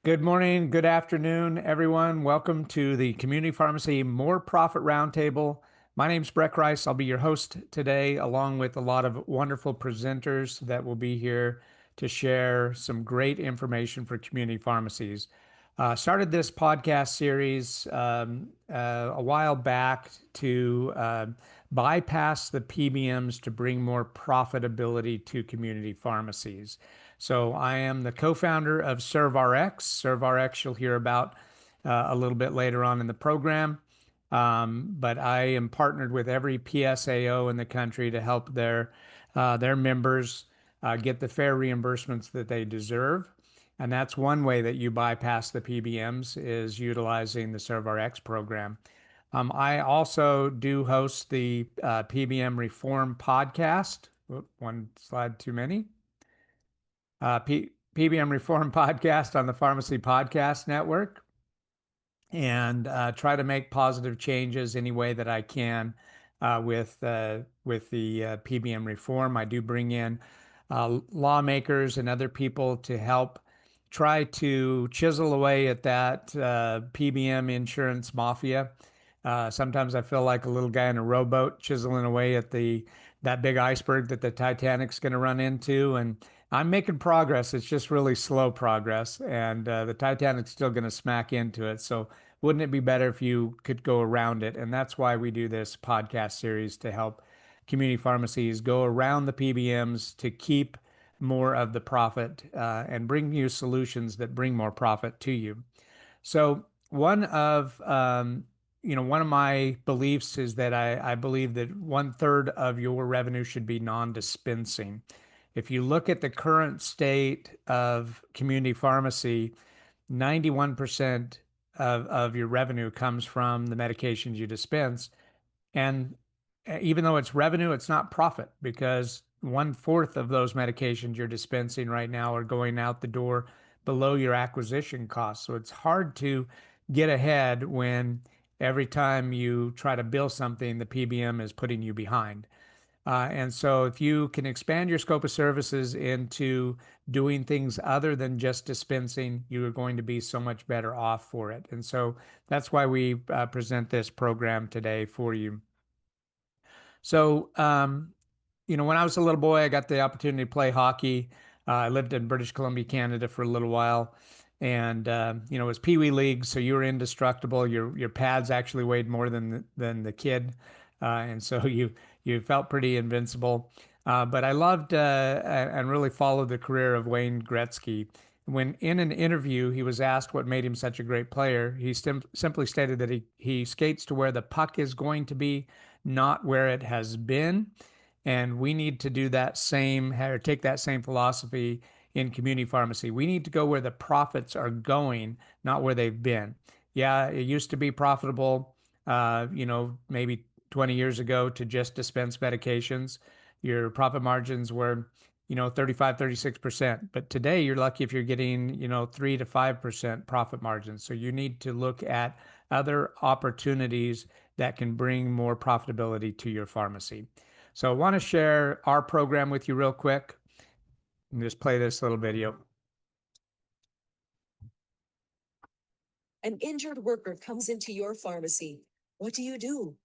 Good morning, good afternoon, everyone. Welcome to the Community Pharmacy More Profit Roundtable. My name's Breck Rice. I'll be your host today, along with a lot of wonderful presenters that will be here to share some great information for community pharmacies. Started this podcast series a while back to bypass the PBMs to bring more profitability to community pharmacies. So I am the co-founder of ServRx. ServRx you'll hear about a little bit later on in the program. But I am partnered with every PSAO in the country to help their members get the fair reimbursements that they deserve. And that's one way that you bypass the PBMs is utilizing the ServRx program. I also do host the PBM Reform podcast. One slide too many. PBM Reform podcast on the Pharmacy Podcast Network, and try to make positive changes any way that I can with the PBM reform. I do bring in lawmakers and other people to help try to chisel away at that PBM insurance mafia. Sometimes I feel like a little guy in a rowboat chiseling away at that big iceberg that the Titanic's going to run into, and I'm making progress. It's just really slow progress, and the Titanic's still going to smack into it. So wouldn't it be better if you could go around it? And that's why we do this podcast series to help community pharmacies go around the PBMs to keep more of the profit and bring you solutions that bring more profit to you. So one of one of my beliefs is that I believe that 1/3 of your revenue should be non-dispensing. If you look at the current state of community pharmacy, 91% of your revenue comes from the medications you dispense. And even though it's revenue, it's not profit because 1/4 of those medications you're dispensing right now are going out the door below your acquisition cost. So it's hard to get ahead when every time you try to bill something, the PBM is putting you behind. And so if you can expand your scope of services into doing things other than just dispensing, you are going to be so much better off for it. And so that's why we present this program today for you. So, when I was a little boy, I got the opportunity to play hockey. I lived in British Columbia, Canada for a little while. And, it was Pee Wee League, so you were indestructible. Your pads actually weighed more than the kid. And so you felt pretty invincible. But I loved and really followed the career of Wayne Gretzky. When in an interview, he was asked what made him such a great player. He simply stated that he skates to where the puck is going to be, not where it has been. And we need to do that same, or take that same philosophy in community pharmacy. We need to go where the profits are going, not where they've been. Yeah, it used to be profitable, maybe 20 years ago to just dispense medications. Your profit margins were, 35, 36%. But today you're lucky if you're getting, 3 to 5% profit margins. So you need to look at other opportunities that can bring more profitability to your pharmacy. So I want to share our program with you real quick and just play this little video. An injured worker comes into your pharmacy. What do?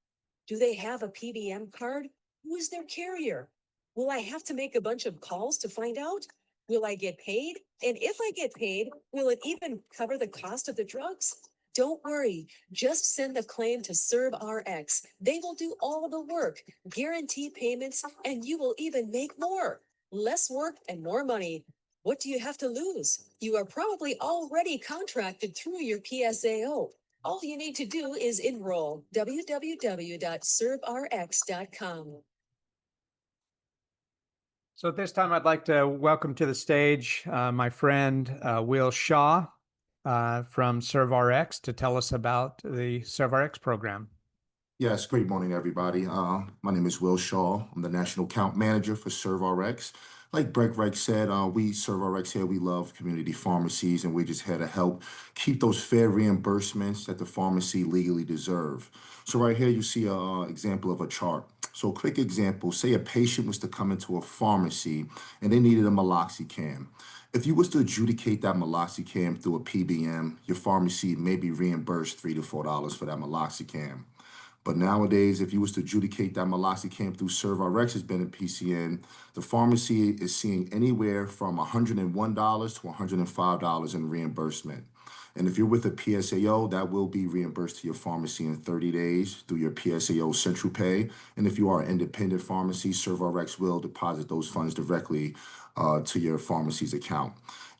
Do they have a PBM card? Who is their carrier? Will I have to make a bunch of calls to find out? Will I get paid? And if I get paid, will it even cover the cost of the drugs? Don't worry, just send the claim to ServRx. They will do all of the work, guarantee payments, and you will even make more. Less work and more money. What do you have to lose? You are probably already contracted through your PSAO. All you need to do is enroll. www.servrx.com. So at this time, I'd like to welcome to the stage my friend wshaw from ServRx to tell us about the ServRx program. Yes, great morning, everybody. My name is wshaw. I'm the National Account Manager for ServRx. Like Breck Rice said, we ServRx here, we love community pharmacies, and we're just here to help keep those fair reimbursements that the pharmacy legally deserve. So right here, you see an example of a chart. So a quick example, say a patient was to come into a pharmacy and they needed a meloxicam. If you was to adjudicate that meloxicam through a PBM, your pharmacy may be reimbursed $3 to $4 for that meloxicam. But nowadays, if you was to adjudicate that meloxicam through ServRx been a PCN, the pharmacy is seeing anywhere from $101 to $105 in reimbursement. And if you're with a PSAO, that will be reimbursed to your pharmacy in 30 days through your PSAO Central Pay. And if you are an independent pharmacy, ServRx will deposit those funds directly to your pharmacy's account.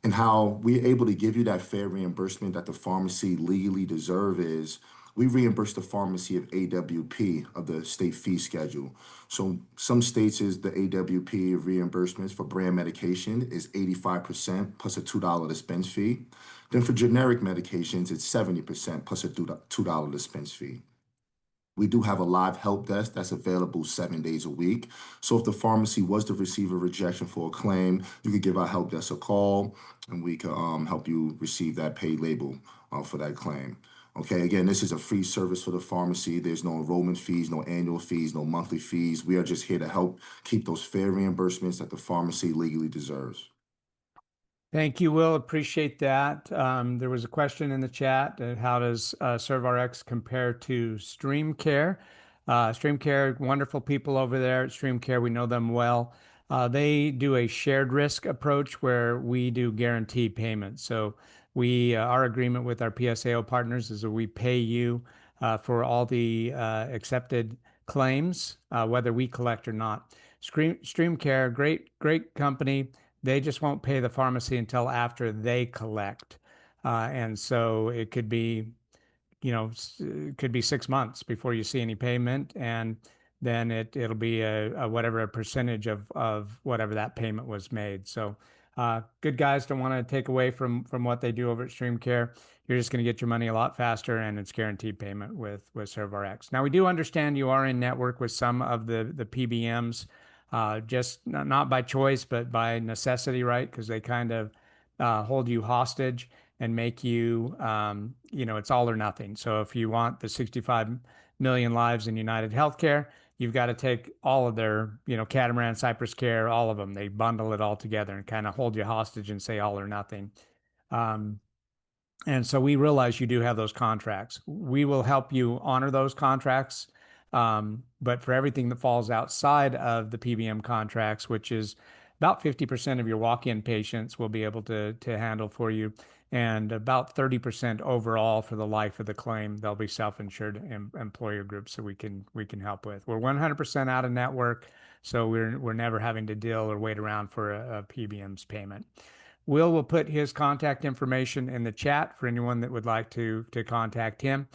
And how we're able to give you that fair reimbursement that the pharmacy legally deserve is we reimburse the pharmacy of AWP of the state fee schedule. So some states is the AWP of reimbursements for brand medication is 85% plus a $2 dispense fee. Then for generic medications, it's 70% plus a $2 dispense fee. We do have a live help desk that's available 7 days a week. So if the pharmacy was to receive a rejection for a claim, you could give our help desk a call and we could help you receive that paid label for that claim. Okay, again, this is a free service for the pharmacy. There's no enrollment fees, no annual fees, no monthly fees. We are just here to help keep those fair reimbursements that the pharmacy legally deserves. Thank you, Will. Appreciate that. There was a question in the chat. How does ServRx compare to StreamCare? StreamCare, wonderful people over there at StreamCare. We know them well. They do a shared risk approach where we do guaranteed payments. So our agreement with our PSAO partners is that we pay you for all the accepted claims, whether we collect or not. StreamCare, great company. They just won't pay the pharmacy until after they collect. And so it could be, it could be 6 months before you see any payment. And then it'll be a whatever a percentage of whatever that payment was made. So good guys, don't want to take away from what they do over at StreamCare. You're just going to get your money a lot faster, and it's guaranteed payment with ServRx. Now, we do understand you are in network with some of the PBMs. Just not by choice, but by necessity, right? Because they kind of hold you hostage and make you, it's all or nothing. So if you want the 65 million lives in United Healthcare, you've got to take all of their, Catamaran, Cypress Care, all of them. They bundle it all together and kind of hold you hostage and say all or nothing. And so we realize you do have those contracts. We will help you honor those contracts. But for everything that falls outside of the PBM contracts, which is about 50% of your walk-in patients will be able to handle for you, and about 30% overall for the life of the claim, they'll be self-insured employer groups that we can help with. We're 100% out of network, so we're never having to deal or wait around for a PBM's payment. Will put his contact information in the chat for anyone that would like to contact him.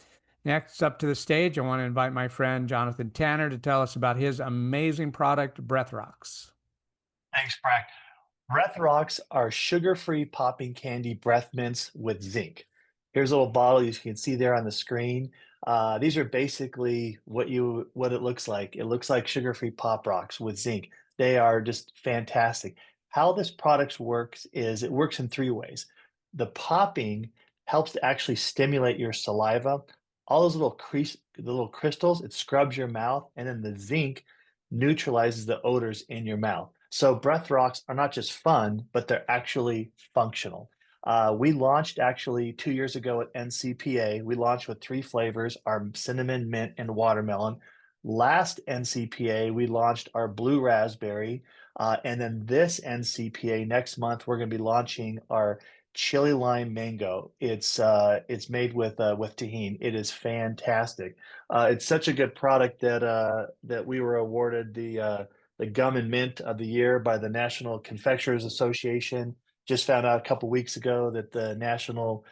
Next up to the stage, I want to invite my friend Jonathan Tanner to tell us about his amazing product, BreathRx. Thanks, Brack. BreathRx are sugar-free popping candy breath mints with zinc. Here's a little bottle you can see there on the screen. These are basically what it looks like. It looks like sugar-free Pop Rocks with zinc. They are just fantastic. How this product works is it works in 3 ways. The popping helps to actually stimulate your saliva. All those little crystals, it scrubs your mouth, and then the zinc neutralizes the odors in your mouth. So BreathRx are not just fun, but they're actually functional. We launched actually 2 years ago at NCPA. We launched with 3 flavors, our cinnamon, mint, and watermelon. Last NCPA, we launched our blue raspberry. And then this NCPA next month, we're going to be launching our chili lime mango. It's made with tahini. It is fantastic. It's such a good product that we were awarded the Gum and Mint of the Year by the National Confectioners Association. Just found out a couple weeks ago that the National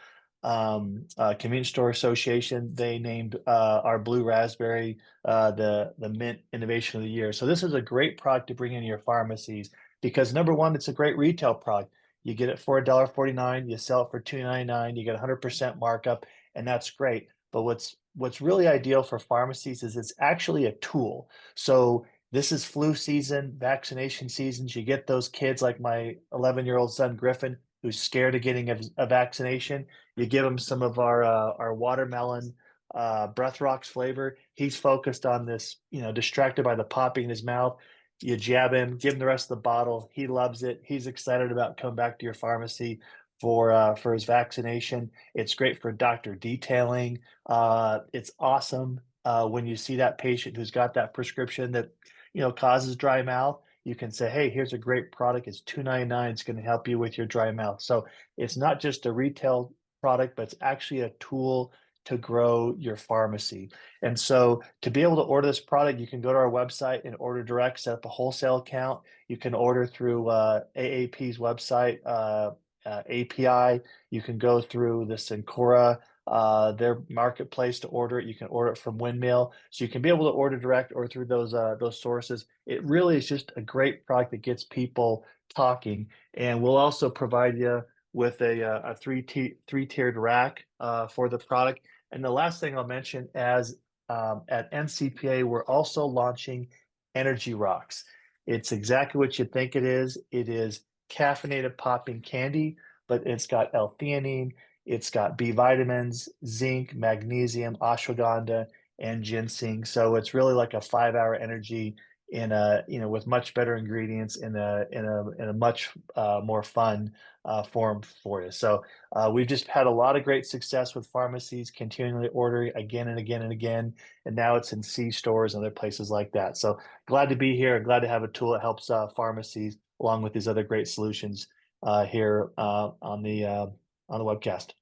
Convenience Store Association, they named our blue raspberry the Mint Innovation of the Year. So this is a great product to bring into your pharmacies because number one, it's a great retail product. You get it for $1.49, you sell it for $2.99, you get 100% markup, and that's great. But what's really ideal for pharmacies is it's actually a tool. So this is flu season, vaccination seasons. You get those kids like my 11-year-old son, Griffin, who's scared of getting a vaccination. You give him some of our watermelon BreathRx flavor. He's focused on this, distracted by the popping in his mouth. You jab him, give him the rest of the bottle. He loves it. He's excited about coming back to your pharmacy for his vaccination. It's great for doctor detailing. It's awesome when you see that patient who's got that prescription that causes dry mouth. You can say, "Hey, here's a great product. It's $2.99. It's going to help you with your dry mouth." So it's not just a retail product, but it's actually a tool to grow your pharmacy. And so to be able to order this product, you can go to our website and order direct, set up a wholesale account. You can order through AAP's website API. You can go through the Syncora, their marketplace to order it. You can order it from Windmill. So you can be able to order direct or through those sources. It really is just a great product that gets people talking. And we'll also provide you with a three-tiered rack for the product. And the last thing I'll mention as at NCPA, we're also launching Energy Rocks. It's exactly what you think it is. It is caffeinated popping candy, but it's got L-theanine, it's got B vitamins, zinc, magnesium, ashwagandha, and ginseng. So it's really like a 5-hour energy in a with much better ingredients in a much more fun form for you. So we've just had a lot of great success with pharmacies continually ordering again and again and again, and now it's in C stores and other places like that. So glad to be here. Glad to have a tool that helps pharmacies along with these other great solutions here on the webcast.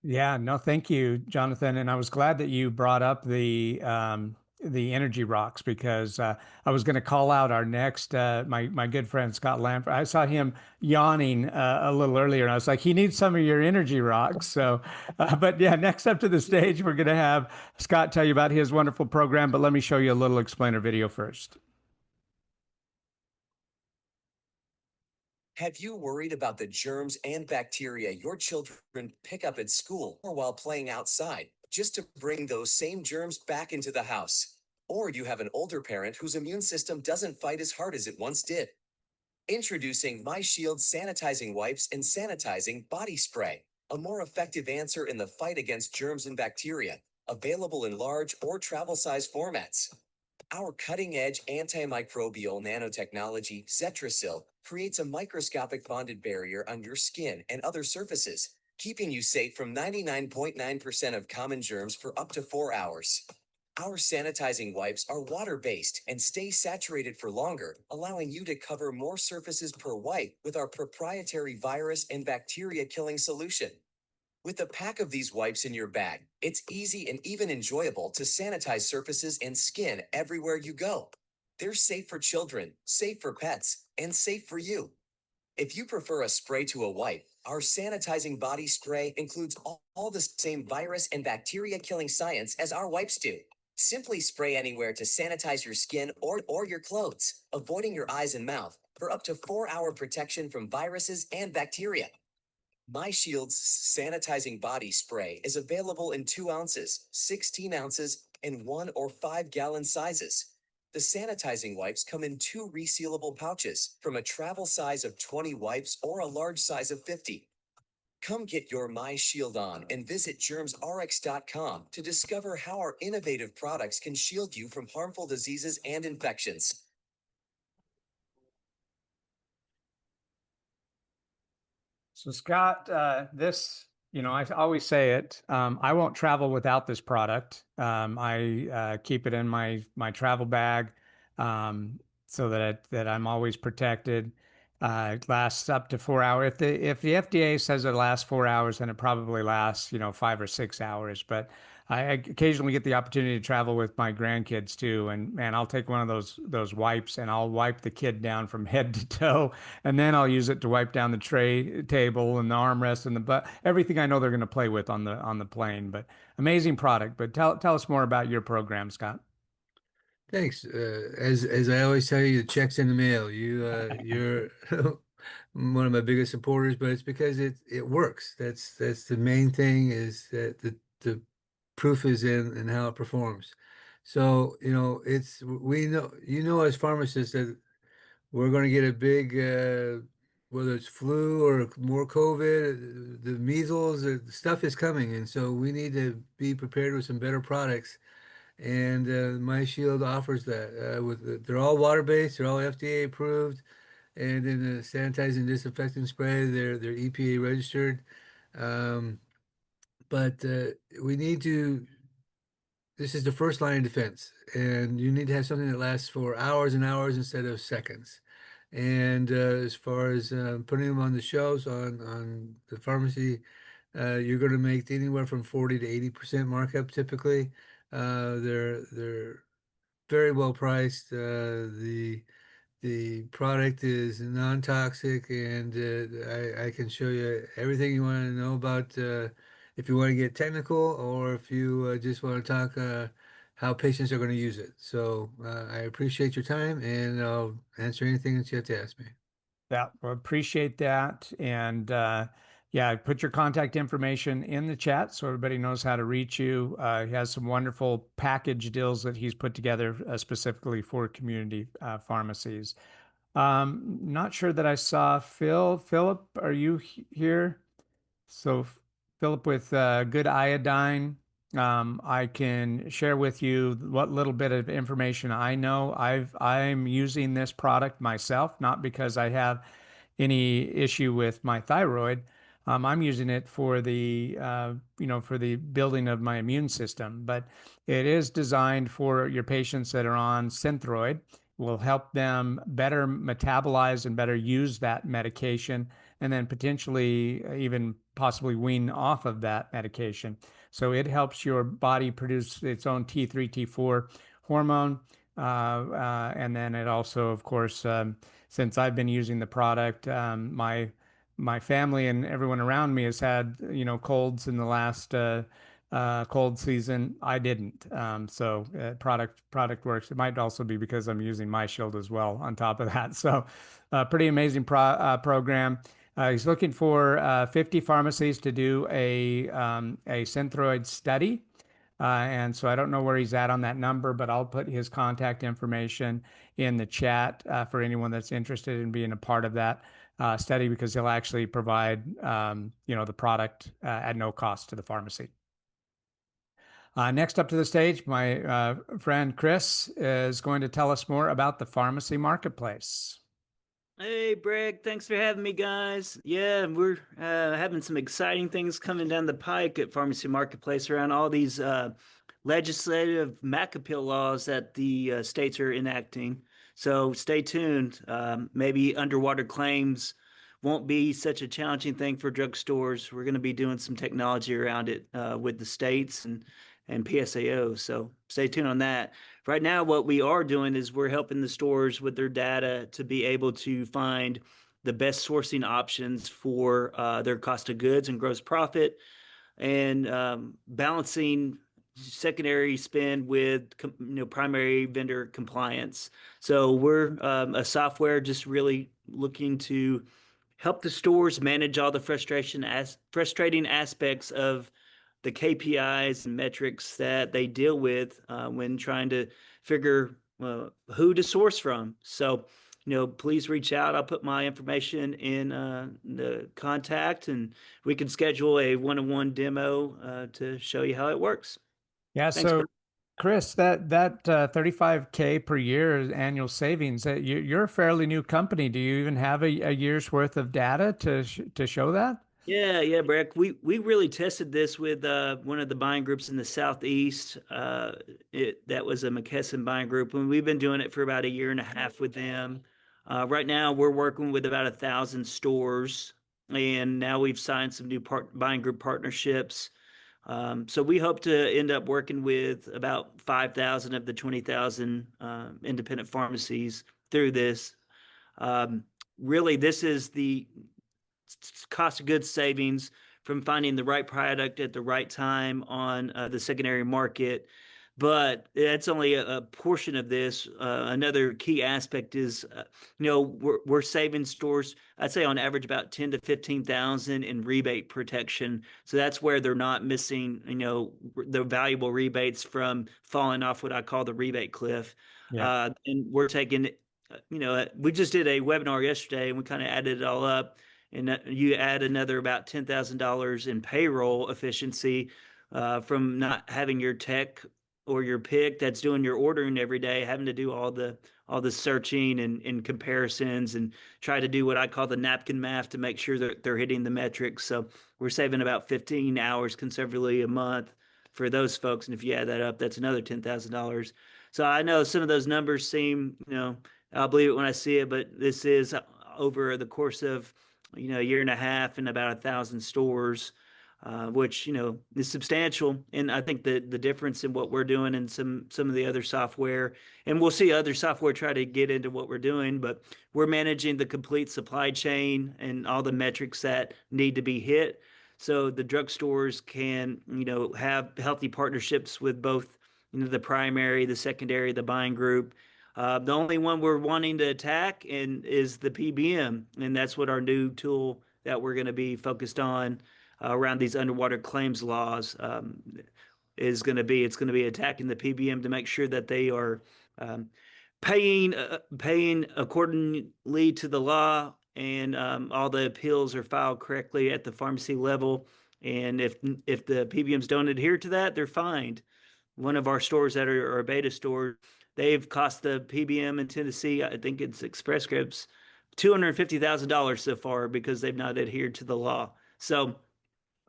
Yeah, no, thank you, Jonathan. And I was glad that you brought up the energy rocks because I was going to call out our next my good friend Scott Lamford. I saw him yawning a little earlier, and I was like, he needs some of your energy rocks. So, but yeah, next up to the stage, we're going to have Scott tell you about his wonderful program. But let me show you a little explainer video first. Have you worried about the germs and bacteria your children pick up at school or while playing outside, just to bring those same germs back into the house? Or you have an older parent whose immune system doesn't fight as hard as it once did? Introducing MyShield sanitizing wipes and sanitizing body spray, a more effective answer in the fight against germs and bacteria, available in large or travel size formats. Our cutting-edge antimicrobial nanotechnology, Zetrasil, creates a microscopic bonded barrier on your skin and other surfaces, keeping you safe from 99.9% of common germs for up to 4 hours. Our sanitizing wipes are water-based and stay saturated for longer, allowing you to cover more surfaces per wipe with our proprietary virus and bacteria-killing solution. With a pack of these wipes in your bag, it's easy and even enjoyable to sanitize surfaces and skin everywhere you go. They're safe for children, safe for pets, and safe for you. If you prefer a spray to a wipe, our sanitizing body spray includes all the same virus and bacteria killing science as our wipes do. Simply spray anywhere to sanitize your skin or your clothes, avoiding your eyes and mouth for up to 4-hour protection from viruses and bacteria. MyShield's sanitizing body spray is available in 2 ounces, 16 ounces, and 1 or 5 gallon sizes. The sanitizing wipes come in 2 resealable pouches, from a travel size of 20 wipes or a large size of 50. Come get your MyShield on and visit GermsRx.com to discover how our innovative products can shield you from harmful diseases and infections. So Scott, I always say it. I won't travel without this product. I keep it in my travel bag so that I'm always protected. It lasts up to 4 hours. If the FDA says it lasts 4 hours, then it probably lasts 5 or 6 hours. But I occasionally get the opportunity to travel with my grandkids too, and man, I'll take one of those wipes and I'll wipe the kid down from head to toe, and then I'll use it to wipe down the tray table and the armrest and the butt, everything I know they're going to play with on the plane. But amazing product. But tell us more about your program, Scott. Thanks. As I always tell you, the check's in the mail. You're one of my biggest supporters, but it's because it works. That's the main thing is that the proof is in how it performs. So, we know as pharmacists that we're going to get a big whether it's flu or more COVID, the measles, the stuff is coming, and so we need to be prepared with some better products and MyShield offers that. They're all water-based, they're all FDA approved, and in the sanitizing and disinfecting spray, they're EPA registered. Um, but we need to. This is the first line of defense, and you need to have something that lasts for hours and hours instead of seconds. And as far as putting them on the shelves on the pharmacy, you're going to make anywhere from 40 to 80% markup typically. They're very well priced. The product is non-toxic, and I can show you everything you want to know about if you want to get technical or if you just want to talk how patients are going to use it. So I appreciate your time, and I'll answer anything that you have to ask me. Yeah, well, appreciate that. And yeah, put your contact information in the chat so everybody knows how to reach you. He has some wonderful package deals that he's put together specifically for community pharmacies. Not sure that I saw Phil. Philip, are you here? So, Philip, with good iodine, I can share with you what little bit of information I know. I'm using this product myself, not because I have any issue with my thyroid. I'm using it for for the building of my immune system. But it is designed for your patients that are on Synthroid. Will help them better metabolize and better use that medication, and then potentially even possibly wean off of that medication. So it helps your body produce its own T3, T4 hormone. And then it also, of course, since I've been using the product, my family and everyone around me has had, colds in the last cold season. I didn't. So product works. It might also be because I'm using MyShield as well on top of that. So pretty amazing program. He's looking for 50 pharmacies to do a Synthroid study. And so I don't know where he's at on that number, but I'll put his contact information in the chat for anyone that's interested in being a part of that study, because he'll actually provide, the product at no cost to the pharmacy. Next up to the stage, my friend Chris is going to tell us more about the pharmacy marketplace. Hey, Breg, thanks for having me, guys. Yeah, we're having some exciting things coming down the pike at Pharmacy Marketplace around all these legislative MAC appeal laws that the states are enacting. So stay tuned. Maybe underwater claims won't be such a challenging thing for drugstores. We're going to be doing some technology around it with the states and PSAO. So stay tuned on that. Right now, what we are doing is we're helping the stores with their data to be able to find the best sourcing options for their cost of goods and gross profit, and balancing secondary spend with primary vendor compliance. So we're a software just really looking to help the stores manage all the frustrating aspects of the KPIs and metrics that they deal with when trying to figure who to source from. So, please reach out. I'll put my information in the contact, and we can schedule a one-on-one demo to show you how it works. Yeah. Thanks, So, Brett. Chris, that 35K per year annual savings, you're a fairly new company. Do you even have a year's worth of data to show that? Yeah, Breck. We really tested this with one of the buying groups in the Southeast. That was a McKesson buying group, and we've been doing it for about a year and a half with them. Right now, we're working with about 1,000 stores, and now we've signed some new buying group partnerships. So we hope to end up working with about 5,000 of the 20,000 independent pharmacies through this. Really, this is the cost of goods savings from finding the right product at the right time on the secondary market. But that's only a portion of this. Another key aspect is, we're saving stores, I'd say on average about 10 to 15,000 in rebate protection. So that's where they're not missing, the valuable rebates from falling off what I call the rebate cliff. Yeah. And we're taking, we just did a webinar yesterday, and we kind of added it all up. And you add another about $10,000 in payroll efficiency from not having your tech or your pick that's doing your ordering every day, having to do all the searching and comparisons and try to do what I call the napkin math to make sure that they're hitting the metrics. So we're saving about 15 hours conservatively a month for those folks. And if you add that up, that's another $10,000. So I know some of those numbers seem, I'll believe it when I see it, but this is over the course of, a year and a half and about 1,000 stores, which is substantial. And I think the difference in what we're doing and some of the other software, and we'll see other software try to get into what we're doing, but we're managing the complete supply chain and all the metrics that need to be hit. So the drugstores can, have healthy partnerships with both, the primary, the secondary, the buying group. The only one we're wanting to attack is the PBM, and that's what our new tool that we're going to be focused on around these underwater claims laws is going to be. It's going to be attacking the PBM to make sure that they are paying accordingly to the law, and all the appeals are filed correctly at the pharmacy level. And if the PBMs don't adhere to that, they're fined. One of our stores that are a beta store, they've cost the PBM in Tennessee, I think it's Express Scripts, $250,000 so far because they've not adhered to the law. So,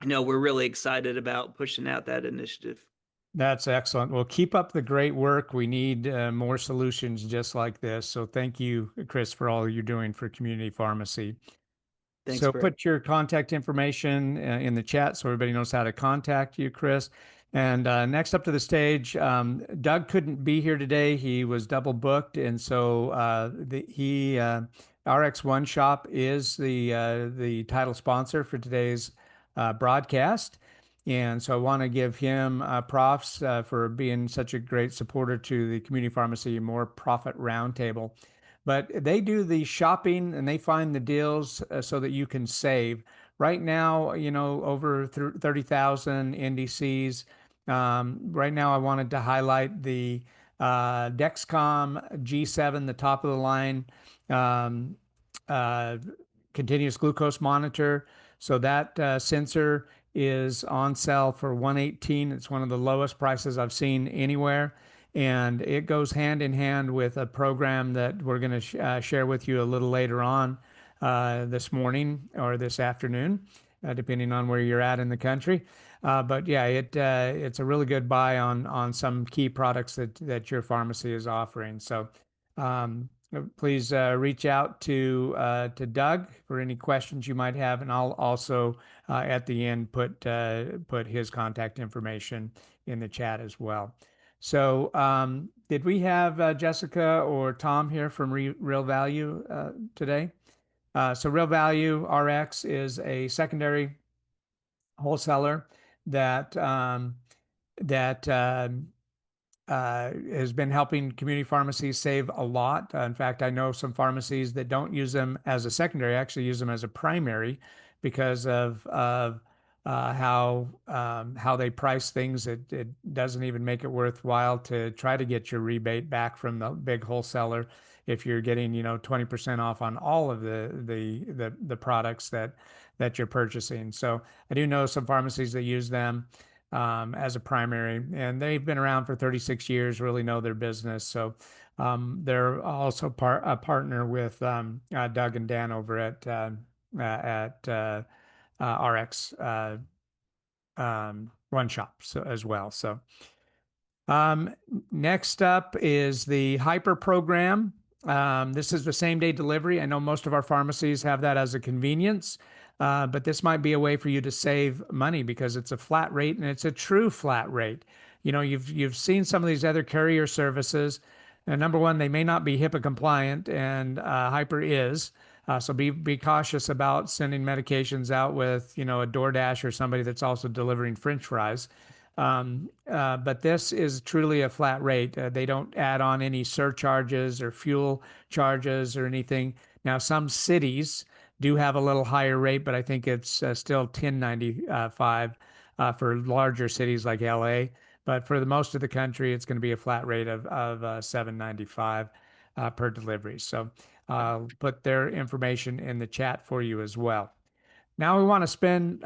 we're really excited about pushing out that initiative. That's excellent. Well, keep up the great work. We need more solutions just like this. So thank you, Chris, for all you're doing for community pharmacy. Thanks, So Brett. put your contact information in the chat so everybody knows how to contact you, Chris. And next up to the stage, Doug couldn't be here today. He was double booked, and so RX OneShop is the title sponsor for today's broadcast. And so I want to give him props for being such a great supporter to the Community Pharmacy More Profit Roundtable. But they do the shopping and they find the deals so that you can save. Right now, over 30,000 NDCs. Right now, I wanted to highlight the Dexcom G7, the top of the line um, uh, continuous glucose monitor. So that sensor is on sale for $118. It's one of the lowest prices I've seen anywhere. And it goes hand in hand with a program that we're going to share with you a little later on this morning or this afternoon, depending on where you're at in the country. But yeah, it's a really good buy on some key products that your pharmacy is offering. So please reach out to Doug for any questions you might have, and I'll also at the end put his contact information in the chat as well. So did we have Jessica or Tom here from Real Value today? So Real Value RX is a secondary wholesaler that has been helping community pharmacies save a lot. In fact, I know some pharmacies that don't use them as a secondary, actually use them as a primary because of how they price things. It doesn't even make it worthwhile to try to get your rebate back from the big wholesaler if you're getting 20% off on all of the products that you're purchasing. So I do know some pharmacies that use them as a primary, and they've been around for 36 years, really know their business. So they're also a partner with Doug and Dan over at RX OneShop as well. So next up is the Hypr program. This is the same day delivery. I know most of our pharmacies have that as a convenience. But this might be a way for you to save money because it's a flat rate and it's a true flat rate. You've seen some of these other carrier services. And number one, they may not be HIPAA compliant, and Hypr is. So be cautious about sending medications out with a DoorDash or somebody that's also delivering French fries. But this is truly a flat rate. They don't add on any surcharges or fuel charges or anything. Now, some cities do have a little higher rate, but I think it's still $10.95 for larger cities like LA. But for the most of the country, it's going to be a flat rate of $7.95 per delivery. So I'll put their information in the chat for you as well. Now we want to spend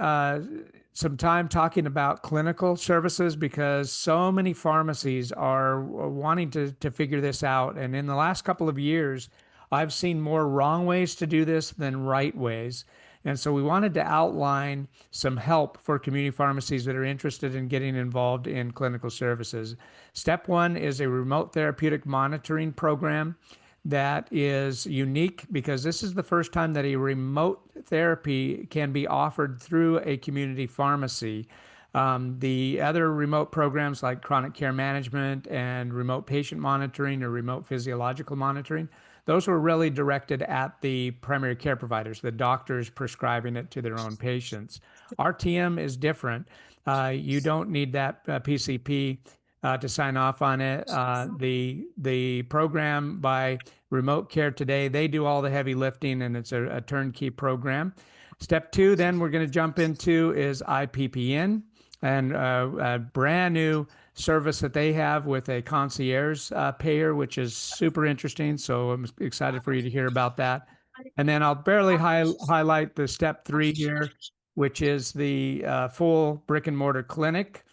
some time talking about clinical services because so many pharmacies are wanting to figure this out. And in the last couple of years, I've seen more wrong ways to do this than right ways. And so we wanted to outline some help for community pharmacies that are interested in getting involved in clinical services. Step one is a remote therapeutic monitoring program that is unique because this is the first time that a remote therapy can be offered through a community pharmacy. The other remote programs like chronic care management and remote patient monitoring or remote physiological monitoring, those were really directed at the primary care providers, the doctors prescribing it to their own patients. RTM is different. You don't need that PCP to sign off on it. The program by Remote Care Today, they do all the heavy lifting, and it's a turnkey program. Step two, then we're going to jump into is IPPN, and a brand new service that they have with a concierge payer, which is super interesting. So I'm excited for you to hear about that. And then I'll barely highlight the step three here, which is the full brick and mortar clinic.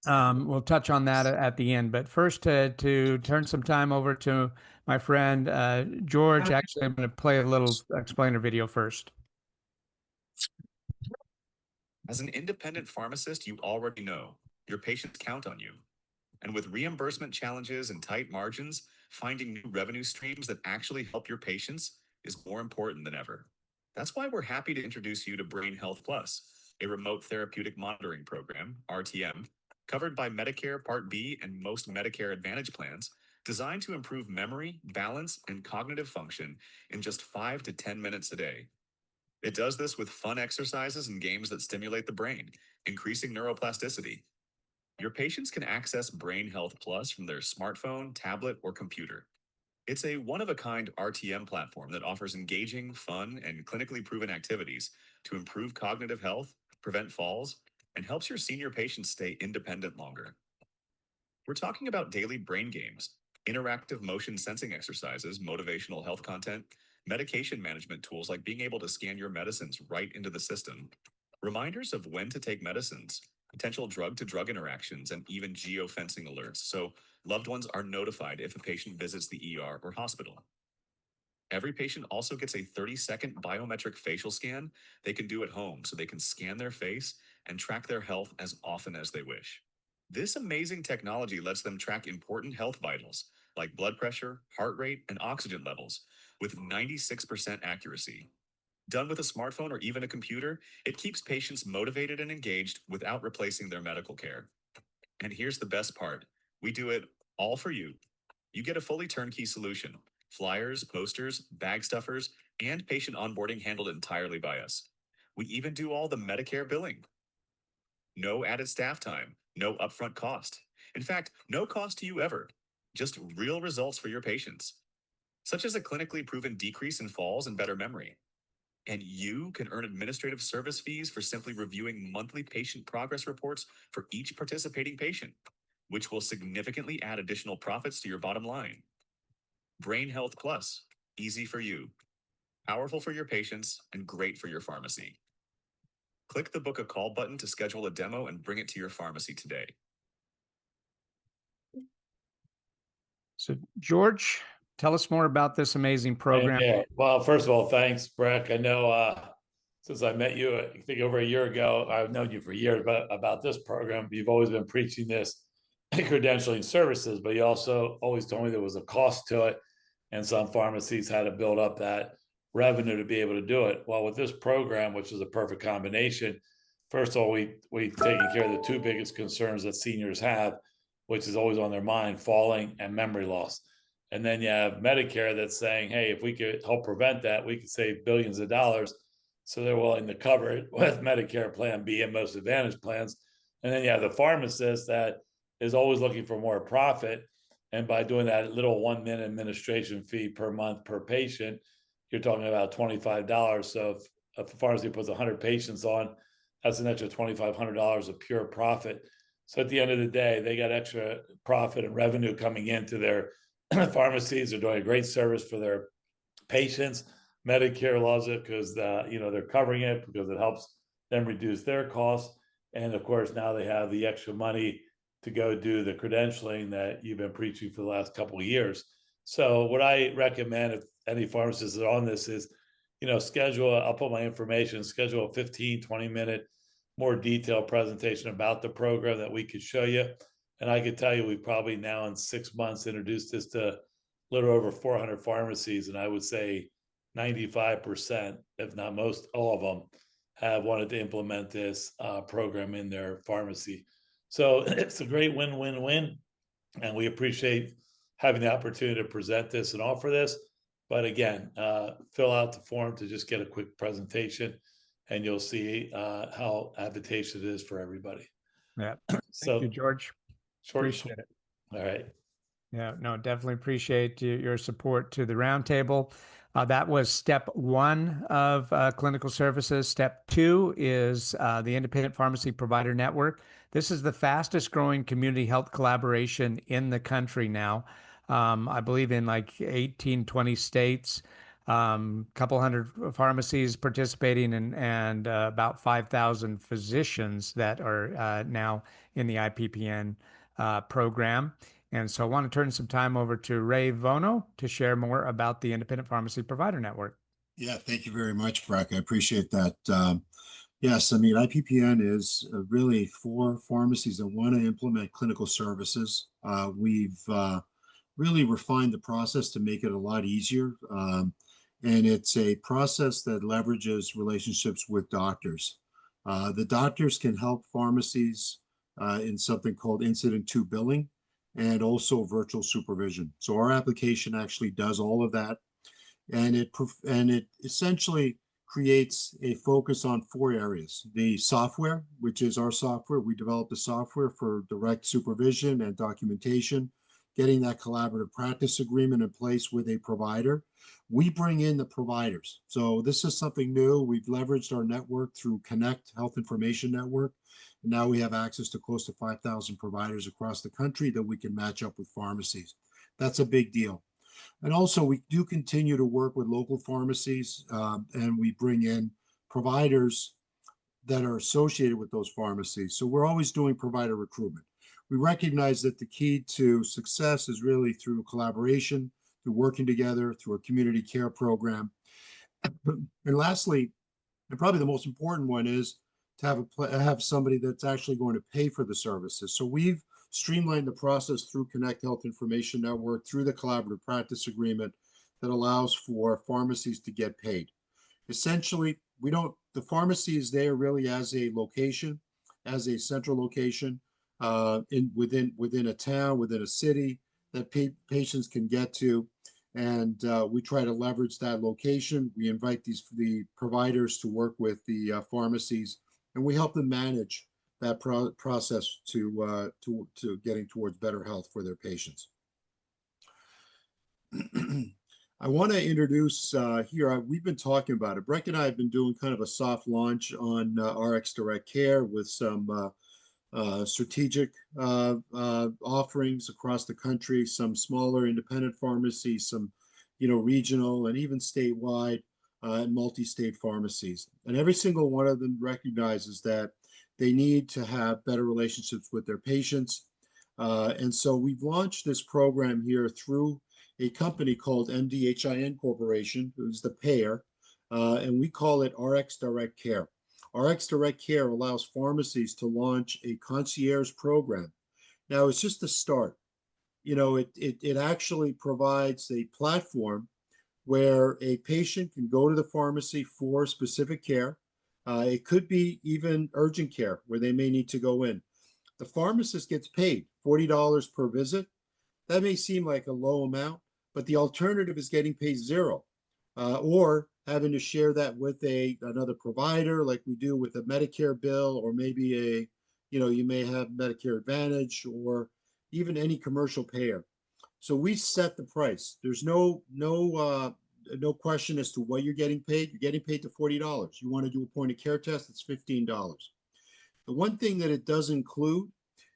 We'll touch on that at the end, but first to turn some time over to my friend George. Actually, I'm going to play a little explainer video first. As an independent pharmacist, you already know your patients count on you. And with reimbursement challenges and tight margins, finding new revenue streams that actually help your patients is more important than ever. That's why we're happy to introduce you to Brain Health Plus, a remote therapeutic monitoring program, RTM, covered by Medicare Part B and most Medicare Advantage plans, designed to improve memory, balance, and cognitive function in just 5 to 10 minutes a day. It does this with fun exercises and games that stimulate the brain, increasing neuroplasticity. Your patients can access Brain Health Plus from their smartphone, tablet, or computer. It's a one-of-a-kind RTM platform that offers engaging, fun, and clinically proven activities to improve cognitive health, prevent falls, and helps your senior patients stay independent longer. We're talking about daily brain games, interactive motion sensing exercises, motivational health content, medication management tools like being able to scan your medicines right into the system, reminders of when to take medicines, potential drug-to-drug interactions, and even geofencing alerts, so loved ones are notified if a patient visits the ER or hospital. Every patient also gets a 30-second biometric facial scan they can do at home so they can scan their face and track their health as often as they wish. This amazing technology lets them track important health vitals like blood pressure, heart rate, and oxygen levels with 96% accuracy. Done with a smartphone or even a computer, it keeps patients motivated and engaged without replacing their medical care. And here's the best part. We do it all for you. You get a fully turnkey solution. Flyers, posters, bag stuffers, and patient onboarding handled entirely by us. We even do all the Medicare billing. No added staff time, no upfront cost. In fact, no cost to you ever. Just real results for your patients, such as a clinically proven decrease in falls and better memory. And you can earn administrative service fees for simply reviewing monthly patient progress reports for each participating patient, which will significantly add additional profits to your bottom line. Brain Health Plus, easy for you, powerful for your patients, and great for your pharmacy. Click the Book a Call button to schedule a demo and bring it to your pharmacy today. So, George, tell us more about this amazing program. Yeah. Well, first of all, thanks, Breck. I know since I met you, I think over a year ago, I've known you for years about this program. You've always been preaching this credentialing services, but you also always told me there was a cost to it, and some pharmacies had to build up that revenue to be able to do it. Well, with this program, which is a perfect combination, first of all, we've taken care of the two biggest concerns that seniors have, which is always on their mind: falling and memory loss. And then you have Medicare that's saying, hey, if we could help prevent that, we could save billions of dollars. So they're willing to cover it with Medicare Plan B and most Advantage plans. And then you have the pharmacist that is always looking for more profit. And by doing that little 1 minute administration fee per month per patient, you're talking about $25. So if a pharmacy puts 100 patients on, that's an extra $2,500 of pure profit. So at the end of the day, they got extra profit and revenue coming into their pharmacies. Are doing a great service for their patients. Medicare loves it because they're covering it because it helps them reduce their costs. And of course, now they have the extra money to go do the credentialing that you've been preaching for the last couple of years. So what I recommend if any pharmacists are on this is, I'll put my information, schedule a 15, 20-minute more detailed presentation about the program that we could show you. And I could tell you, we've probably now in 6 months introduced this to a little over 400 pharmacies. And I would say 95%, if not most, all of them have wanted to implement this program in their pharmacy. So it's a great win-win-win. And we appreciate having the opportunity to present this and offer this. But again, fill out the form to just get a quick presentation, and you'll see how advantageous it is for everybody. Yeah. So, Thank you, George. Appreciate it. All right. Yeah, no, definitely appreciate your support to the roundtable. That was step one of clinical services. Step two is the Independent Pharmacy Provider Network. This is the fastest growing community health collaboration in the country now. I believe in like 18, 20 states, couple hundred pharmacies participating and about 5,000 physicians that are now in the IPPN program. And so I want to turn some time over to Ray Vono to share more about the Independent Pharmacy Provider Network. Yeah, thank you very much, Breck. I appreciate that. Yes, I mean, IPPN is really for pharmacies that want to implement clinical services. We've really refined the process to make it a lot easier. And it's a process that leverages relationships with doctors. The doctors can help pharmacies in something called Incident to Billing and also virtual supervision. So our application actually does all of that. And it essentially creates a focus on 4 areas. The software, which is our software. We developed the software for direct supervision and documentation, getting that collaborative practice agreement in place with a provider. We bring in the providers. So this is something new. We've leveraged our network through Connect Health Information Network. And now we have access to close to 5,000 providers across the country that we can match up with pharmacies. That's a big deal. And also, we do continue to work with local pharmacies, and we bring in providers that are associated with those pharmacies. So we're always doing provider recruitment. We recognize that the key to success is really through collaboration, through working together, through a community care program. And lastly, and probably the most important one, is to have somebody that's actually going to pay for the services. So we've streamlined the process through Connect Health Information Network, through the collaborative practice agreement that allows for pharmacies to get paid. Essentially, the pharmacy is there really as a location, as a central location within a town, within a city that patients can get to. And we try to leverage that location. We invite the providers to work with the pharmacies, and we help them manage that process to getting towards better health for their patients. I want to introduce here, we've been talking about it. Breck and I have been doing kind of a soft launch on RX Direct Care with some strategic offerings across the country, some smaller independent pharmacies, some regional and even statewide and multi-state pharmacies. And every single one of them recognizes that they need to have better relationships with their patients. And so we've launched this program here through a company called MDHIN Corporation, who's the payer, and we call it RX Direct Care. RX Direct Care allows pharmacies to launch a concierge program. Now, it's just a start. It actually provides a platform where a patient can go to the pharmacy for specific care. It could be even urgent care where they may need to go in. The pharmacist gets paid $40 per visit. That may seem like a low amount, but the alternative is getting paid $0, or having to share that with another provider, like we do with a Medicare bill, or maybe you may have Medicare Advantage, or even any commercial payer. So we set the price. There's no question as to what you're getting paid. You're getting paid to $40. You want to do a point of care test, it's $15. The one thing that it does include,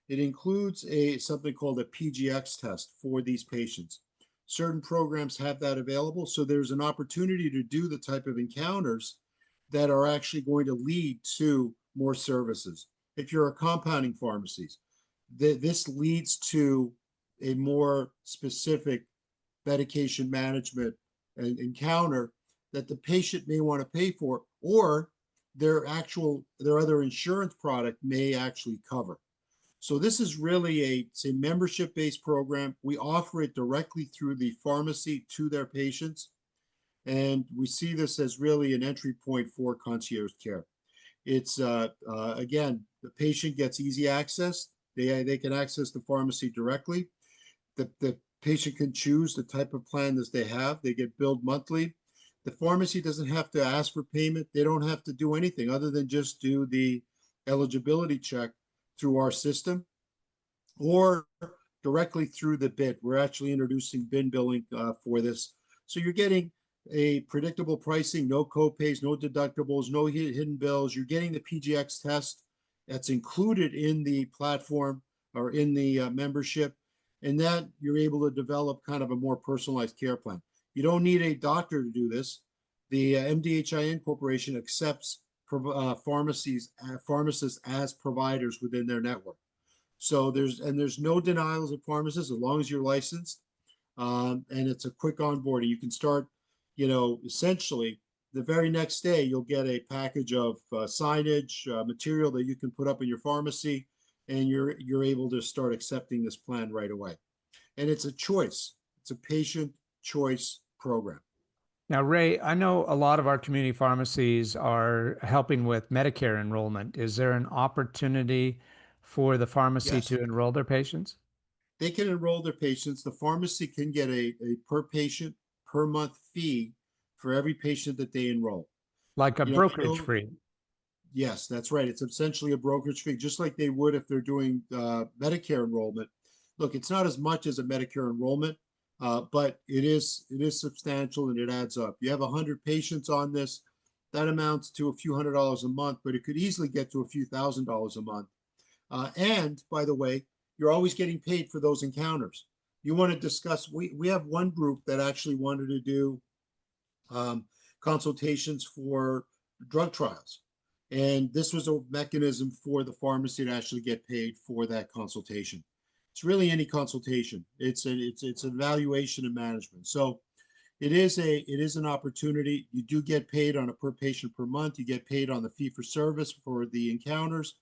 it includes something called a PGX test for these patients. certain programs have that available. So there's an opportunity to do the type of encounters that are actually going to lead to more services. If you're a compounding pharmacies, this leads to a more specific medication management and encounter that the patient may want to pay for, or their other insurance product may actually cover. So this is really it's a membership-based program. We offer it directly through the pharmacy to their patients. And we see this as really an entry point for concierge care. It's again, the patient gets easy access. They can access the pharmacy directly. The patient can choose the type of plan that they have. They get billed monthly. The pharmacy doesn't have to ask for payment. They don't have to do anything other than just do the eligibility check through our system or directly through the BID. We're actually introducing bin billing for this. So you're getting a predictable pricing, no copays, no deductibles, no hidden bills. You're getting the PGX test that's included in the platform or in the membership, and that you're able to develop kind of a more personalized care plan. You don't need a doctor to do this. The MDHIN Corporation accepts pharmacists as providers within their network. So there's no denials of pharmacists as long as you're licensed, and it's a quick onboarding. You can start, essentially the very next day you'll get a package of signage material that you can put up in your pharmacy, and you're able to start accepting this plan right away. And it's a choice. It's a patient choice program. Now, Ray, I know a lot of our community pharmacies are helping with Medicare enrollment. Is there an opportunity for the pharmacy Yes. to enroll their patients? They can enroll their patients. The pharmacy can get a per patient per month fee for every patient that they enroll. Like a brokerage fee? Yes, that's right. It's essentially a brokerage fee, just like they would if they're doing Medicare enrollment. Look, it's not as much as a Medicare enrollment, but it is substantial and it adds up. You have 100 patients on this, that amounts to a few $100s a month, but it could easily get to a few $1,000s a month. And by the way, you're always getting paid for those encounters. You want to discuss, we have one group that actually wanted to do consultations for drug trials. And this was a mechanism for the pharmacy to actually get paid for that consultation. It's really any consultation. It's an evaluation and management. So it is an opportunity. You do get paid on a per patient per month. You get paid on the fee for service for the encounters,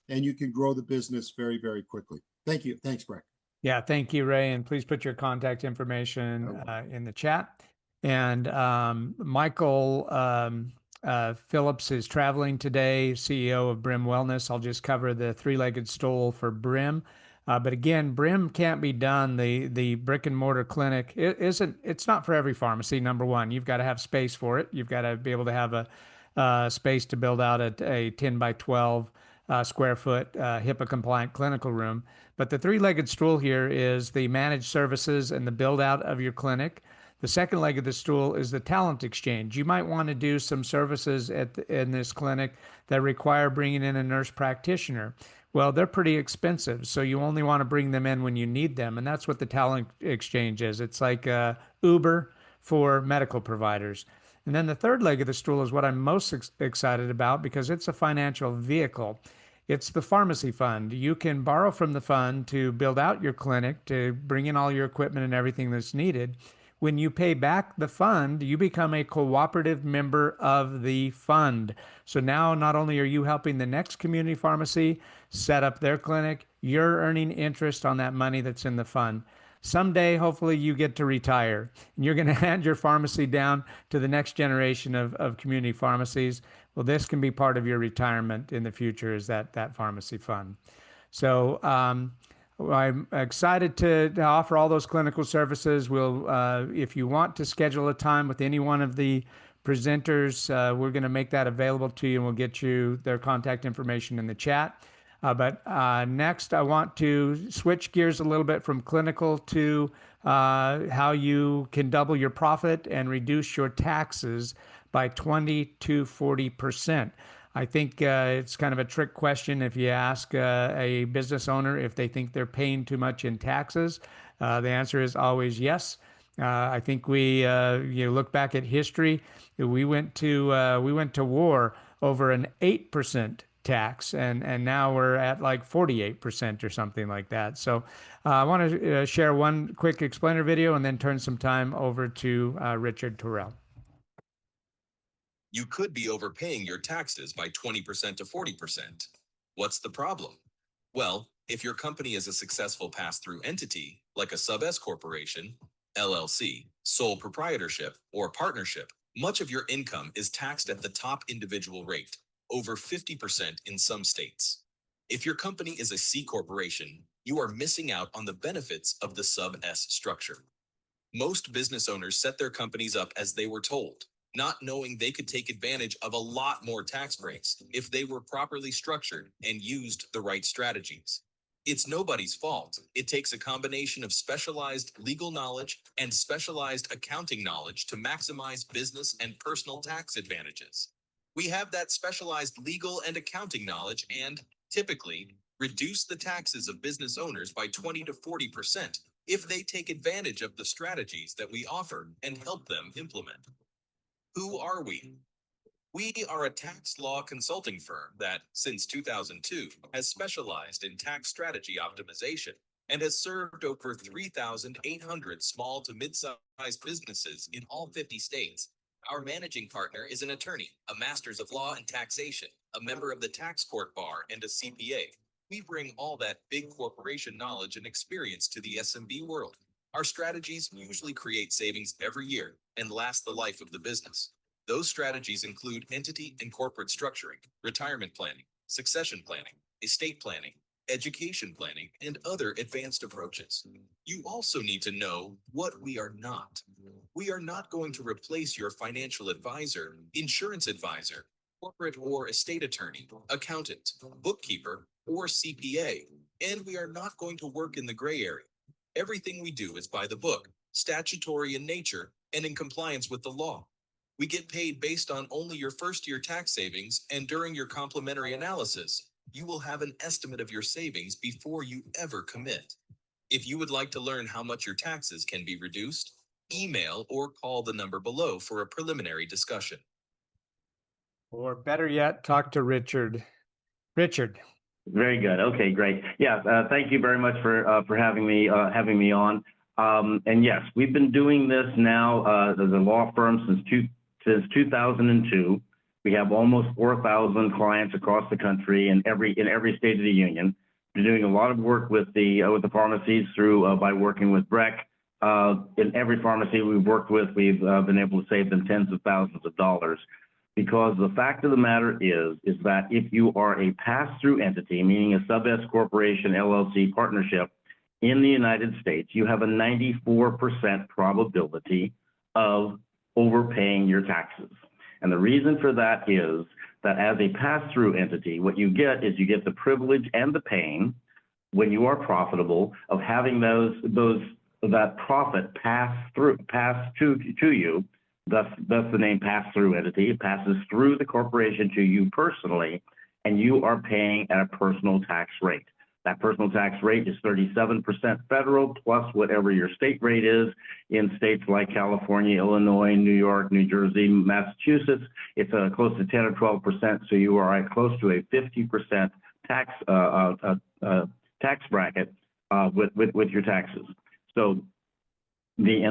and you can grow the business very, very quickly. Thank you. Thanks, Breck. Yeah, thank you, Ray. And please put your contact information in the chat. And Michael Phillips is traveling today, CEO of Brim Wellness. I'll just cover the three-legged stool for Brim. But again, Brim can't be done. The brick and mortar clinic it's not for every pharmacy. Number one, you've got to have space for it. You've got to be able to have a space to build out a 10 by 12 square foot HIPAA compliant clinical room. But the three-legged stool here is the managed services and the build out of your clinic. The second leg of the stool is the talent exchange. You might want to do some services in this clinic that require bringing in a nurse practitioner. Well, they're pretty expensive, so you only want to bring them in when you need them, and that's what the talent exchange is. It's like Uber for medical providers. And then the third leg of the stool is what I'm most excited about because it's a financial vehicle. It's the pharmacy fund. You can borrow from the fund to build out your clinic, to bring in all your equipment and everything that's needed. When you pay back the fund, you become a cooperative member of the fund. So now not only are you helping the next community pharmacy set up their clinic, you're earning interest on that money that's in the fund. Someday, hopefully, you get to retire and you're going to hand your pharmacy down to the next generation of community pharmacies. Well, this can be part of your retirement in the future, is that pharmacy fund. So I'm excited to offer all those clinical services. If you want to schedule a time with any one of the presenters, we're going to make that available to you, and we'll get you their contact information in the chat. But next, I want to switch gears a little bit from clinical to how you can double your profit and reduce your taxes by 20 to 40%. I think it's kind of a trick question if you ask a business owner if they think they're paying too much in taxes. The answer is always yes. I think you look back at history, we went to war over an 8% tax, and now we're at like 48% or something like that. So I want to share one quick explainer video and then turn some time over to Richard Terrell. You could be overpaying your taxes by 20% to 40%. What's the problem? Well, if your company is a successful pass-through entity, like a sub-S corporation, LLC, sole proprietorship, or partnership, much of your income is taxed at the top individual rate, over 50% in some states. If your company is a C corporation, you are missing out on the benefits of the sub-S structure. Most business owners set their companies up as they were told, not knowing they could take advantage of a lot more tax breaks if they were properly structured and used the right strategies. It's nobody's fault. It takes a combination of specialized legal knowledge and specialized accounting knowledge to maximize business and personal tax advantages. We have that specialized legal and accounting knowledge and, typically, reduce the taxes of business owners by 20 to 40% if they take advantage of the strategies that we offer and help them implement. Who are we? We are a tax law consulting firm that, since 2002, has specialized in tax strategy optimization and has served over 3,800 small to mid-sized businesses in all 50 states. Our managing partner is an attorney, a master's of law and taxation, a member of the tax court bar, and a CPA. We bring all that big corporation knowledge and experience to the SMB world. Our strategies usually create savings every year and last the life of the business. Those strategies include entity and corporate structuring, retirement planning, succession planning, estate planning, education planning, and other advanced approaches. You also need to know what we are not. We are not going to replace your financial advisor, insurance advisor, corporate or estate attorney, accountant, bookkeeper, or CPA, and we are not going to work in the gray area. Everything we do is by the book, statutory in nature, and in compliance with the law. We get paid based on only your first-year tax savings, and during your complementary analysis, you will have an estimate of your savings before you ever commit. If you would like to learn how much your taxes can be reduced, email or call the number below for a preliminary discussion. Or better yet, talk to Richard. Richard. Very good. Okay, great. Yeah, thank you very much for having me on. And yes, we've been doing this now as a law firm since 2002. We have almost 4,000 clients across the country in every state of the union. We're doing a lot of work with the pharmacies through by working with Breck. In every pharmacy we've worked with, we've been able to save them tens of thousands of dollars. Because the fact of the matter is that if you are a pass-through entity, meaning a sub-S corporation, LLC partnership in the United States, you have a 94% probability of overpaying your taxes. And the reason for that is that as a pass-through entity, what you get is you get the privilege and the pain when you are profitable of having that profit pass to you. Thus the name pass-through entity. It passes through the corporation to you personally, and you are paying at a personal tax rate. That personal tax rate is 37% federal plus whatever your state rate is. In states like California, Illinois, New York, New Jersey, Massachusetts, it's close to 10 or 12%. So you are at close to a 50% tax bracket with your taxes. So the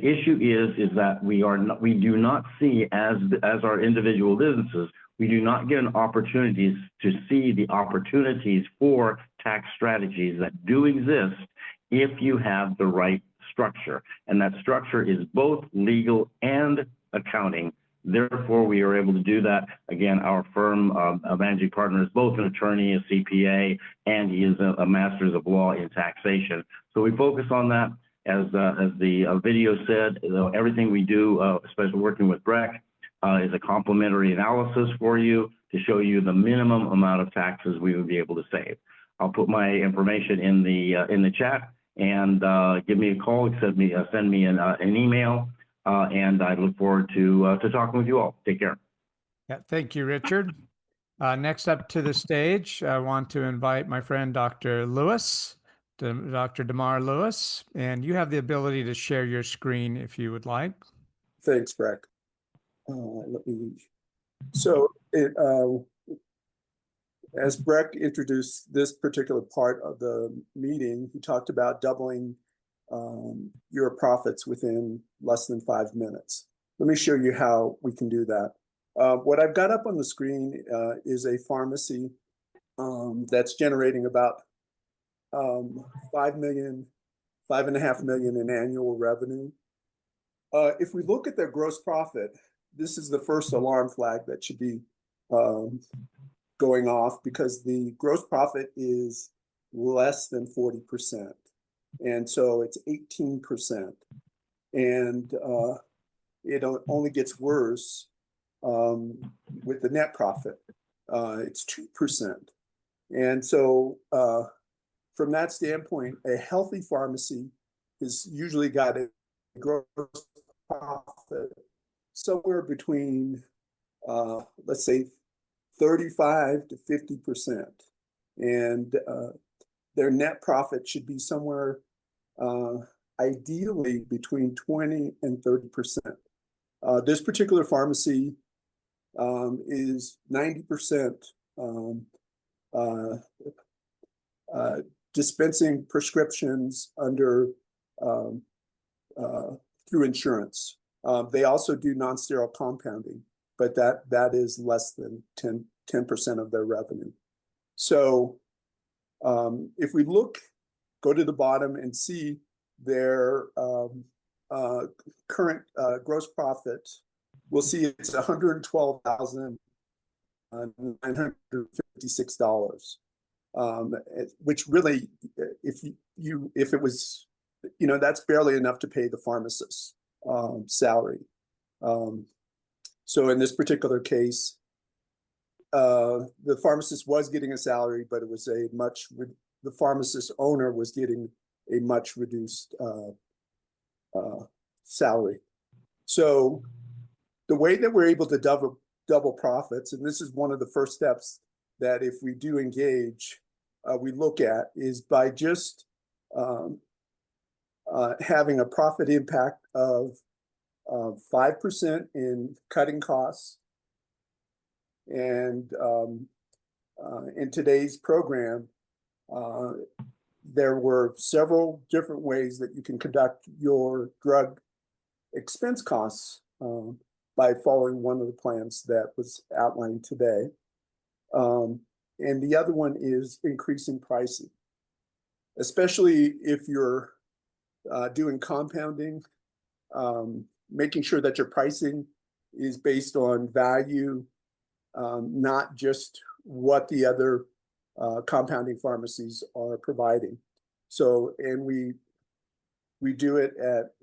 issue is that we do not see as our individual businesses, we do not get an opportunity to see the opportunities for tax strategies that do exist if you have the right structure. And that structure is both legal and accounting. Therefore, we are able to do that. Again, our firm, a managing partner, is both an attorney, a CPA, and he is a master's of law in taxation. So we focus on that. As the video said, everything we do, especially working with Breck, is a complementary analysis for you to show you the minimum amount of taxes we would be able to save. I'll put my information in the chat, and give me a call, send me an email, and I look forward to talking with you all. Take care. Yeah, thank you, Richard. Next up to the stage, I want to invite my friend Dr. Lewis. Dr. Demar Lewis, and you have the ability to share your screen if you would like. Thanks, Breck. As Breck introduced this particular part of the meeting, he talked about doubling your profits within less than 5 minutes. Let me show you how we can do that. What I've got up on the screen is a pharmacy that's generating about 5.5 million in annual revenue. If we look at their gross profit, this is the first alarm flag that should be going off, because the gross profit is less than 40%. And so it's 18%. And it only gets worse with the net profit. It's 2%. And so from that standpoint, a healthy pharmacy has usually got a gross profit somewhere between, let's say, 35 to 50%. And their net profit should be somewhere ideally between 20 and 30%. This particular pharmacy is 90% dispensing prescriptions under through insurance. They also do non-sterile compounding, but that is less than 10% of their revenue. So if we go to the bottom and see their current gross profit, we'll see it's $112,956, which really, if it was, that's barely enough to pay the pharmacist's salary. So in this particular case, the pharmacist was getting a salary, but it was the pharmacist owner was getting a much reduced salary. So the way that we're able to double profits, and this is one of the first steps that if we do engage, we look at, is by just having a profit impact of 5% in cutting costs. And in today's program, there were several different ways that you can conduct your drug expense costs by following one of the plans that was outlined today. And the other one is increasing pricing, especially if you're doing compounding, making sure that your pricing is based on value, not just what the other compounding pharmacies are providing. So, and we do it at,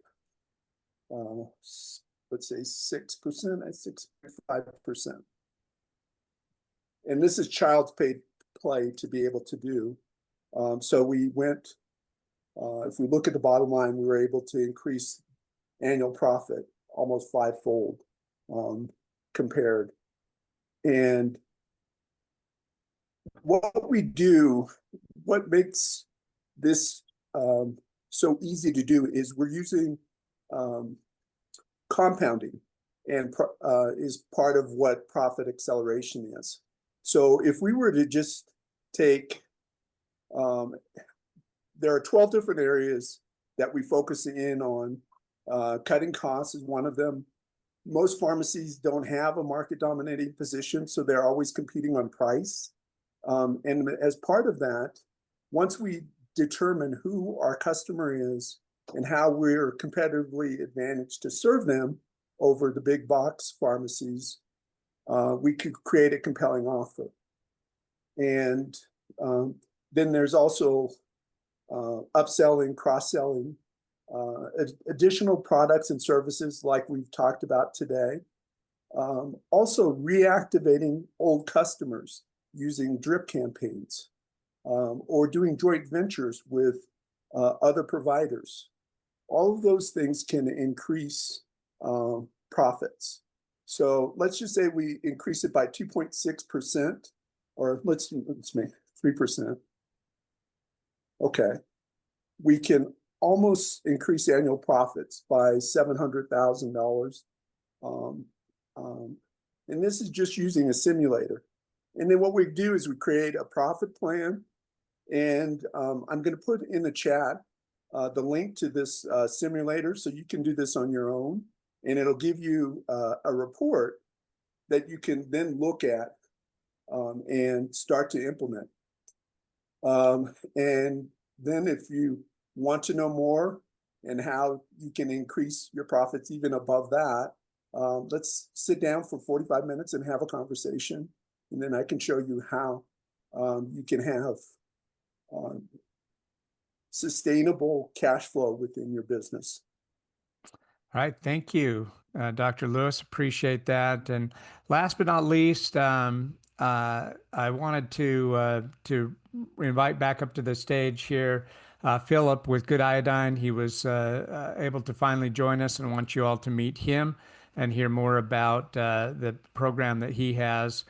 let's say 6%, at 6.5%. And this is child's play to be able to do. So we went, if we look at the bottom line, we were able to increase annual profit almost 5-fold compared. And what we do, what makes this so easy to do, is we're using compounding, and is part of what profit acceleration is. So if we were to just take, there are 12 different areas that we focus in on. Cutting costs is one of them. Most pharmacies don't have a market dominating position, so they're always competing on price. And as part of that, once we determine who our customer is and how we're competitively advantaged to serve them over the big box pharmacies, we could create a compelling offer. And then there's also upselling, cross-selling, additional products and services like we've talked about today. Also reactivating old customers using drip campaigns, or doing joint ventures with other providers. All of those things can increase profits. So let's just say we increase it by 2.6%, or let's make 3%. Okay. we can almost increase annual profits by $700,000. And this is just using a simulator. And then what we do is we create a profit plan. And I'm going to put in the chat the link to this simulator so you can do this on your own. And it'll give you a report that you can then look at and start to implement. And then if you want to know more and how you can increase your profits even above that, let's sit down for 45 minutes and have a conversation. And then I can show you how you can have sustainable cash flow within your business. All right, thank you, Dr. Lewis. Appreciate that. And last but not least, I wanted to invite back up to the stage here Philip with Good Iodine. He was able to finally join us, and I want you all to meet him and hear more about the program that he has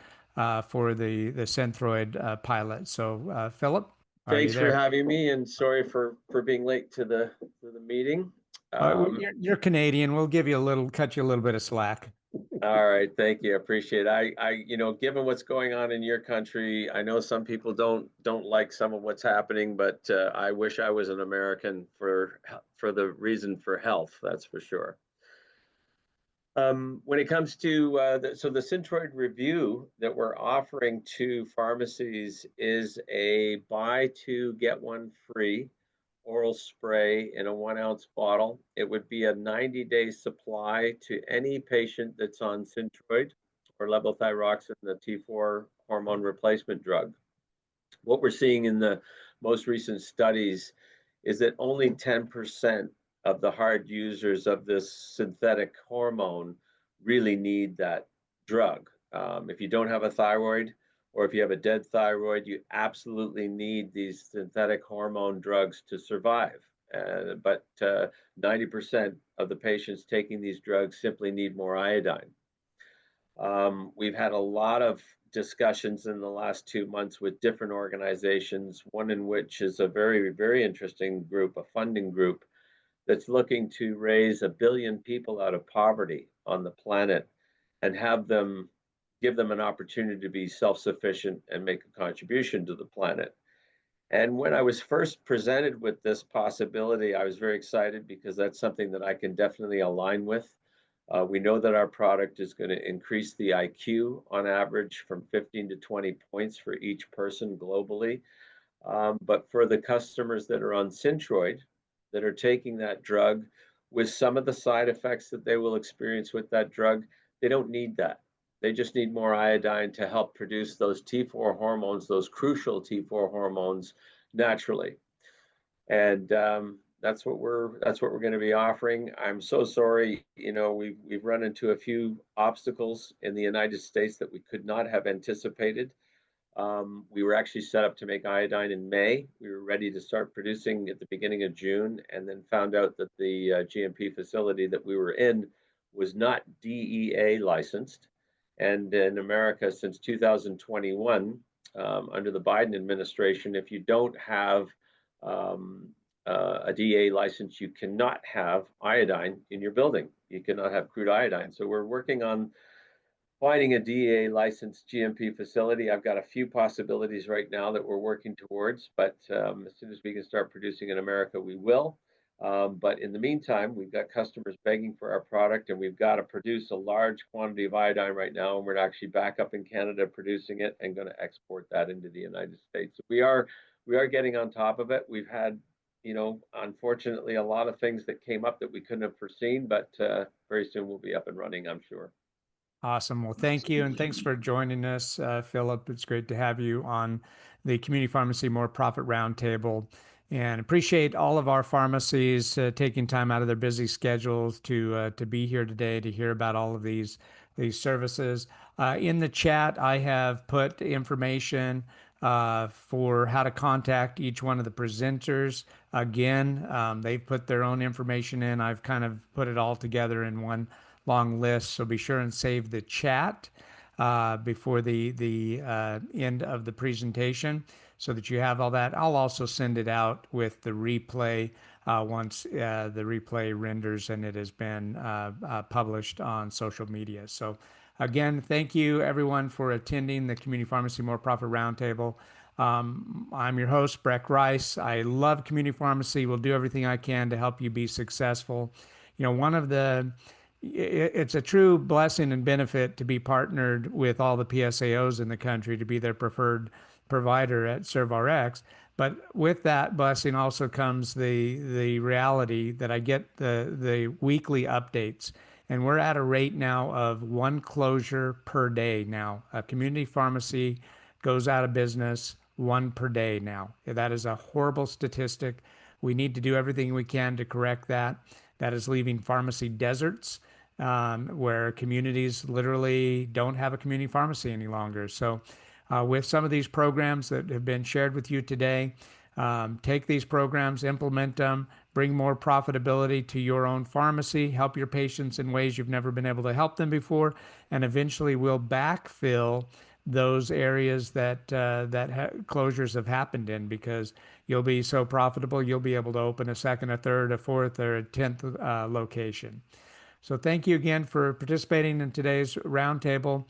for the Synthroid pilot. So, Philip, are you Thanks for there? having me, and sorry for being late to the meeting. You're Canadian. We'll give you cut you a little bit of slack. All right, thank you. I appreciate it. You know, given what's going on in your country, I know some people don't like some of what's happening, but I wish I was an American for the reason for health. That's for sure. When it comes to the Synthroid review that we're offering to pharmacies is a buy two get one free oral spray in a 1 ounce bottle. It would be a 90-day supply to any patient that's on Synthroid or levothyroxine, the T4 hormone replacement drug. What we're seeing in the most recent studies is that only 10% of the hard users of this synthetic hormone really need that drug. If you don't have a thyroid, or if you have a dead thyroid, you absolutely need these synthetic hormone drugs to survive. But 90% of the patients taking these drugs simply need more iodine. We've had a lot of discussions in the last 2 months with different organizations, one in which is a very, very interesting group, a funding group that's looking to raise 1 billion people out of poverty on the planet and give them an opportunity to be self-sufficient and make a contribution to the planet. And when I was first presented with this possibility, I was very excited because that's something that I can definitely align with. We know that our product is going to increase the IQ on average from 15 to 20 points for each person globally. But for the customers that are on Synthroid, that are taking that drug with some of the side effects that they will experience with that drug, they don't need that. They just need more iodine to help produce those T4 hormones, those crucial T4 hormones naturally. And that's what we're going to be offering. I'm so sorry, you know, we've run into a few obstacles in the United States that we could not have anticipated. We were actually set up to make iodine in May. We were ready to start producing at the beginning of June, and then found out that the GMP facility that we were in was not DEA licensed. And in America, since 2021, under the Biden administration, if you don't have a DEA license, you cannot have iodine in your building. You cannot have crude iodine. So we're working on finding a DEA licensed GMP facility. I've got a few possibilities right now that we're working towards, but as soon as we can start producing in America, we will. But in the meantime, we've got customers begging for our product, and we've got to produce a large quantity of iodine right now, and we're actually back up in Canada producing it and going to export that into the United States. So we are getting on top of it. We've had, you know, unfortunately, a lot of things that came up that we couldn't have foreseen, but very soon we'll be up and running, I'm sure. Awesome. Well, thank you. And thanks for joining us, Philip. It's great to have you on the Community Pharmacy More Profit Roundtable, and appreciate all of our pharmacies taking time out of their busy schedules to be here today to hear about all of these services. In the chat, I have put information for how to contact each one of the presenters. Again, they've put their own information in. I've kind of put it all together in one long list, so be sure and save the chat before the end of the presentation so that you have all that. I'll also send it out with the replay once the replay renders and it has been published on social media. So again, thank you everyone for attending the Community Pharmacy More Profit Roundtable. I'm your host, Breck Rice. I love community pharmacy. Will do everything I can to help you be successful. You know, it's a true blessing and benefit to be partnered with all the PSAOs in the country, to be their preferred provider at ServRx. But with that blessing also comes the reality that I get the weekly updates. And we're at a rate now of one closure per day now. A community pharmacy goes out of business, one per day now. That is a horrible statistic. We need to do everything we can to correct that. That is leaving pharmacy deserts, where communities literally don't have a community pharmacy any longer. So with some of these programs that have been shared with you today, take these programs, implement them, bring more profitability to your own pharmacy, help your patients in ways you've never been able to help them before, and eventually we'll backfill those areas that closures have happened in, because you'll be so profitable, you'll be able to open a second, a third, a fourth, or a 10th location. So thank you again for participating in today's roundtable.